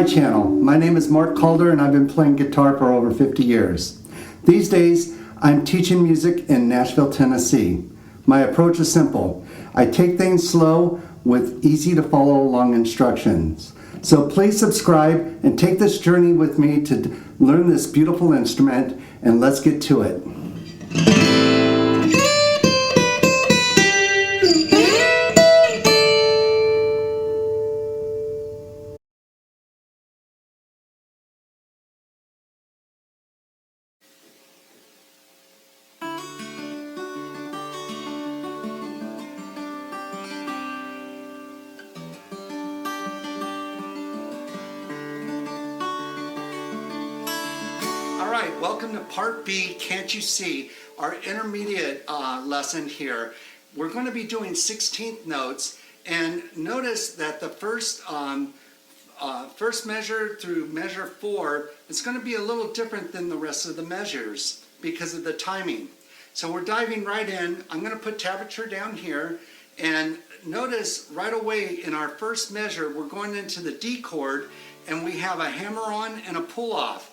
my channel. My name is Mark Calder and I've been playing guitar for over 50 years. These days, I'm teaching music in Nashville, Tennessee. My approach is simple. I take things slow with easy to follow along instructions. So please subscribe and take this journey with me to learn this beautiful instrument, and let's get to it. Alright, welcome to part B, Can't You See, our intermediate lesson here. We're going to be doing 16th notes, and notice that the first measure through measure 4 is going to be a little different than the rest of the measures because of the timing. So we're diving right in. I'm going to put tablature down here, and notice right away in our first measure we're going into the D chord, and we have a hammer on and a pull off.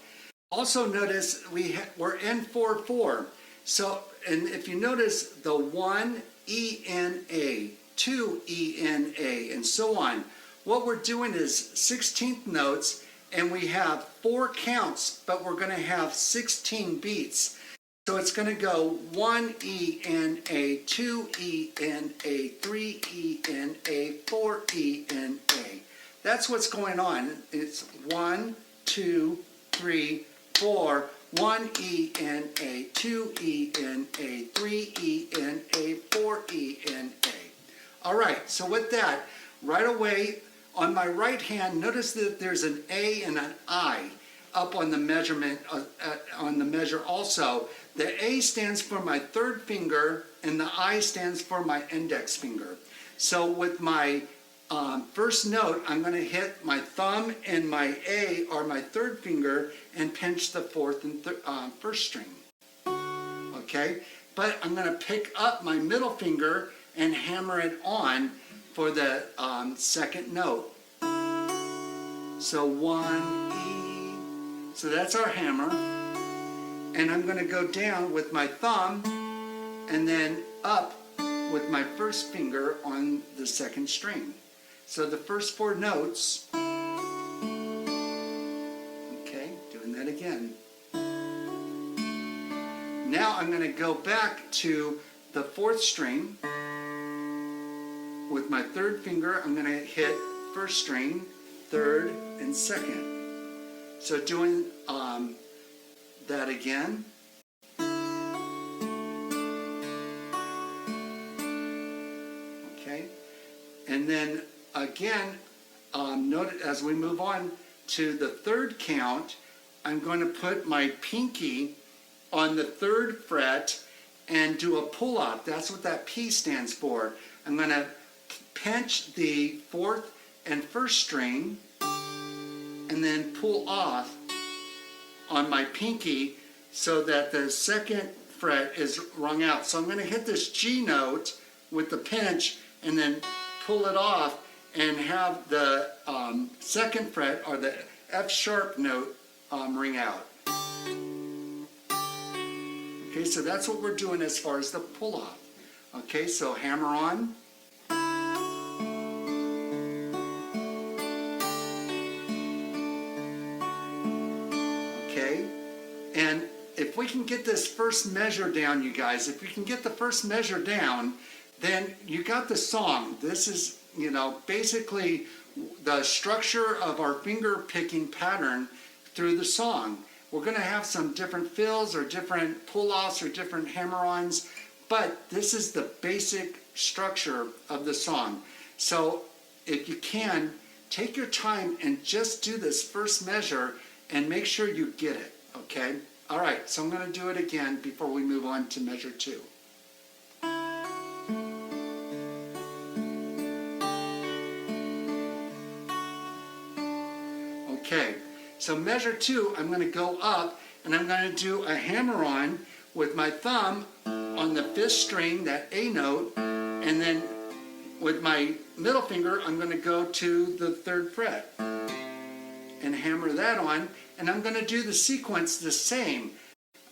Also notice we're in 4/4. So, and if you notice the 1 E N A, 2 E N A, and so on. What we're doing is 16th notes, and we have 4 counts, but we're going to have 16 beats. So it's going to go 1 E N A, 2 E N A, 3 E N A, 4 E N A. That's what's going on. It's 1, 2, 3, 4, 1 E N A, 2 E N A, 3 E N A, 4 E N A. All right, so with that, right away on my right hand, notice that there's an A and an I up on the measurement, on the measure also. The A stands for my third finger and the I stands for my index finger. So with my first note, I'm going to hit my thumb and my A, or my third finger, and pinch the fourth and first string. Okay, but I'm going to pick up my middle finger and hammer it on for the second note. So 1 E, so that's our hammer, and I'm going to go down with my thumb and then up with my first finger on the second string. So the first 4 notes, okay, doing that again. Now I'm going to go back to the 4th string. With my third finger, I'm going to hit first string, third, and second. So doing that again. Okay, and then again, note as we move on to the 3rd count, I'm going to put my pinky on the 3rd fret and do a pull off. That's what that P stands for. I'm going to pinch the 4th and 1st string and then pull off on my pinky so that the 2nd fret is rung out. So I'm going to hit this G note with the pinch and then pull it off and have the 2nd fret, or the F sharp note, ring out. Okay, so that's what we're doing as far as the pull off. Okay, so hammer on. Okay, and if we can get this first measure down, you guys, if we can get the first measure down, then you got the song. This is, you know, basically the structure of our finger picking pattern through the song. We're going to have some different fills or different pull-offs or different hammer-ons, but this is the basic structure of the song. So if you can, take your time and just do this first measure and make sure you get it, okay? All right, so I'm going to do it again before we move on to measure 2. Okay, so measure 2, I'm going to go up and I'm going to do a hammer-on with my thumb on the 5th string, that A note, and then with my middle finger I'm going to go to the 3rd fret. and hammer that on. And I'm going to do the sequence the same.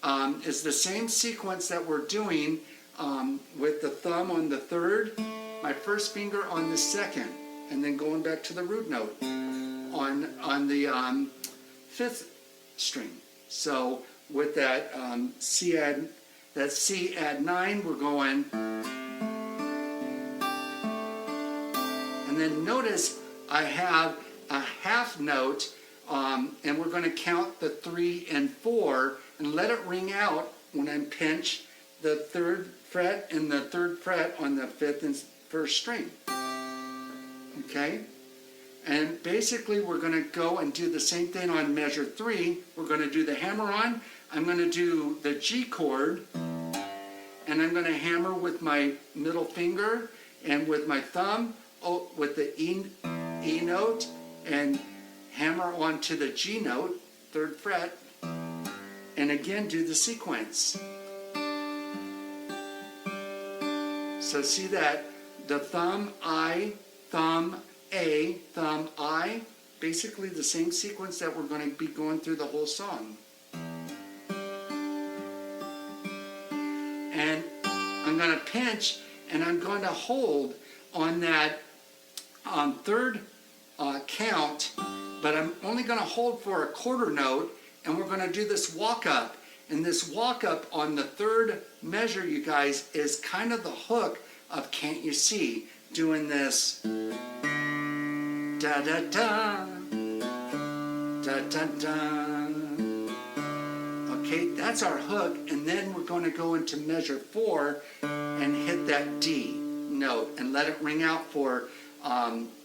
It's the same sequence that we're doing with the thumb on the third, my first finger on the second, and then going back to the root note on the fifth string. So with that C add 9, we're going, and then notice I have a half note, and we're going to count the 3 and 4 and let it ring out when I pinch the 3rd fret and the 3rd fret on the 5th and 1st string. Okay? And basically we're going to go and do the same thing on measure 3. We're going to do the hammer on. I'm going to do the G chord, and I'm going to hammer with my middle finger and with my thumb with the E note, and hammer onto the G note, 3rd fret, and again do the sequence. So see that the thumb I, thumb A, thumb I, basically the same sequence that we're going to be going through the whole song. And I'm going to pinch, and I'm going to hold on that 3rd count, but I'm only going to hold for a quarter note, and we're going to do this walk up. And this walk up on the 3rd measure, you guys, is kind of the hook of Can't You See? Doing this da da da da da da. Okay, that's our hook, and then we're going to go into measure 4 and hit that D note and let it ring out for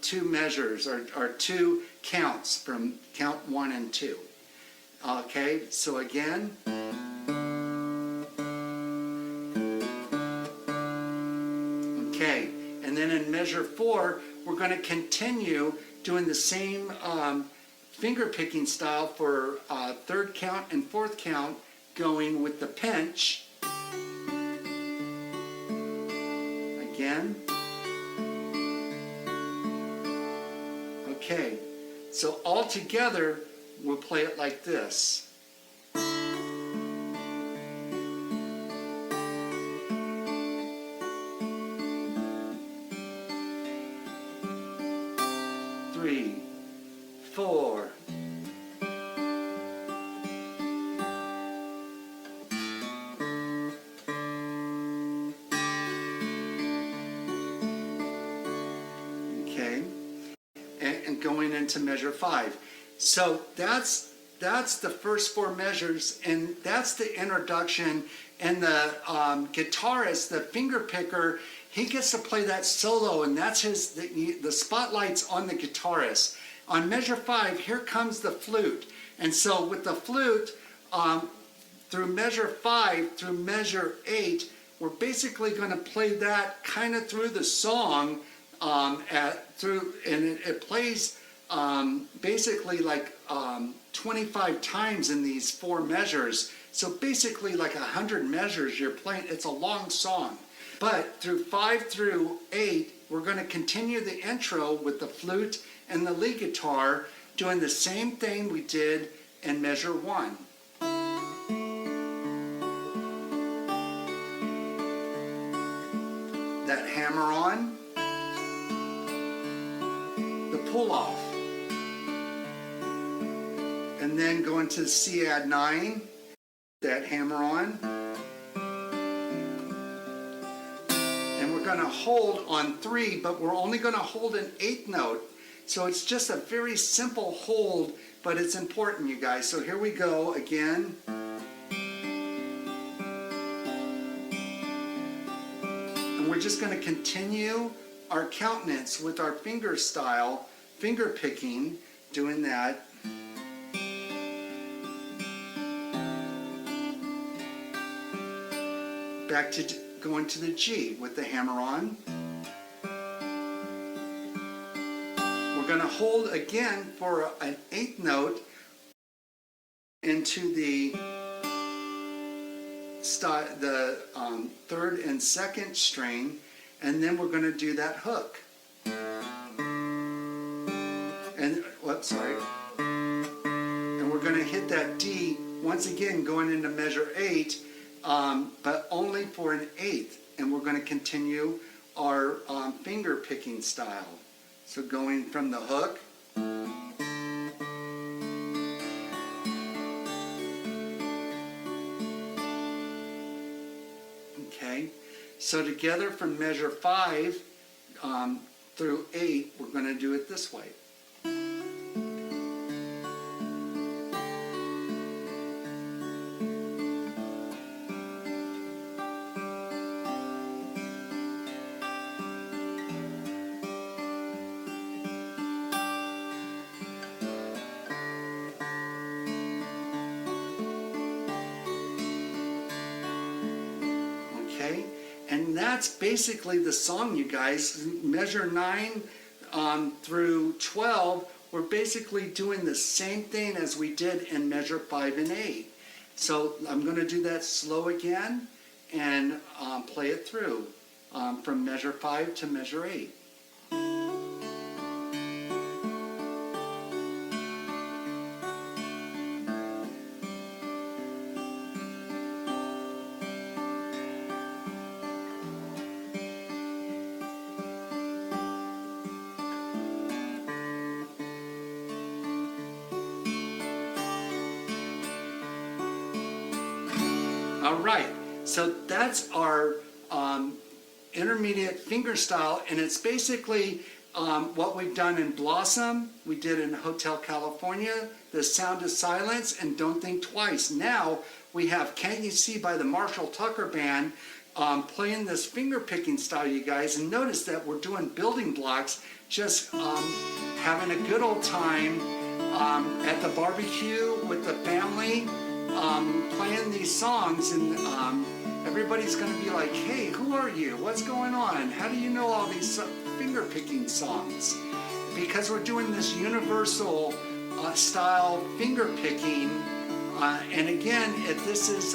2 measures or 2 counts from count 1 and 2. Okay, so again. Okay, and then in measure 4, we're going to continue doing the same finger picking style for 3rd count and 4th count, going with the pinch. Again. Okay, so all together we'll play it like this. Three, 4. Okay, and going into measure 5. So that's the first 4 measures, and that's the introduction. And the guitarist, the finger picker, he gets to play that solo, and that's the spotlight's on the guitarist. On measure 5, here comes the flute. And so with the flute, through measure 5 through measure 8, we're basically going to play that kind of through the song, and it plays basically like 25 times in these 4 measures. So basically like 100 measures you're playing. It's a long song. But through 5 through 8, we're going to continue the intro with the flute and the lead guitar, doing the same thing we did in measure 1. That hammer on, the pull off, and then go into the C add 9, that hammer on, and we're going to hold on 3, but we're only going to hold an 8th note. So it's just a very simple hold, but it's important, you guys. So here we go again. And we're just going to continue our countenance with our finger style, finger picking, doing that. Back to going to the G with the hammer on. We're going to hold again for an 8th note into the 3rd and 2nd string, and then we're going to do that hook. And whoops, sorry. going to hit that D once again going into measure 8, but only for an eighth. And we're going to continue our finger picking style. So going from the hook, okay. So together from measure 5 through 8, we're going to do it this way. Okay, and that's basically the song, you guys. Measure 9 through 12, we're basically doing the same thing as we did in measure 5 and 8. So I'm going to do that slow again and play it through from measure 5 to measure 8. All right, so that's our intermediate finger style, and it's basically what we've done in Blossom, we did in Hotel California, The Sound of Silence, and Don't Think Twice. Now we have Can't You See by the Marshall Tucker Band playing this finger picking style, you guys, and notice that we're doing building blocks, just having a good old time at the barbecue with the family. Playing these songs, and everybody's going to be like, hey, who are you? What's going on? How do you know all these finger picking songs? Because we're doing this universal style finger picking, and again, if this is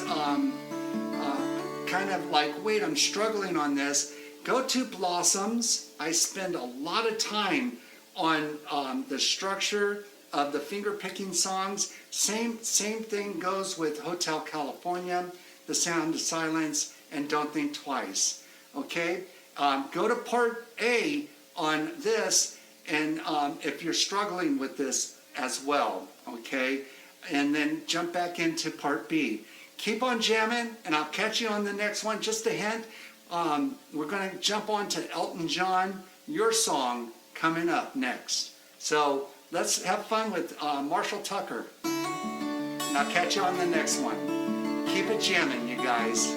kind of like, wait, I'm struggling on this, go to Blossoms. I spend a lot of time on the structure of the finger picking songs. Same thing goes with Hotel California, The Sound of Silence, and Don't Think Twice. Okay, go to part A on this, and if you're struggling with this as well, okay, and then jump back into part B. Keep on jamming, and I'll catch you on the next one. Just a hint, we're going to jump on to Elton John, Your Song, coming up next. So let's have fun with Marshall Tucker. And I'll catch you on the next one. Keep it jamming, you guys.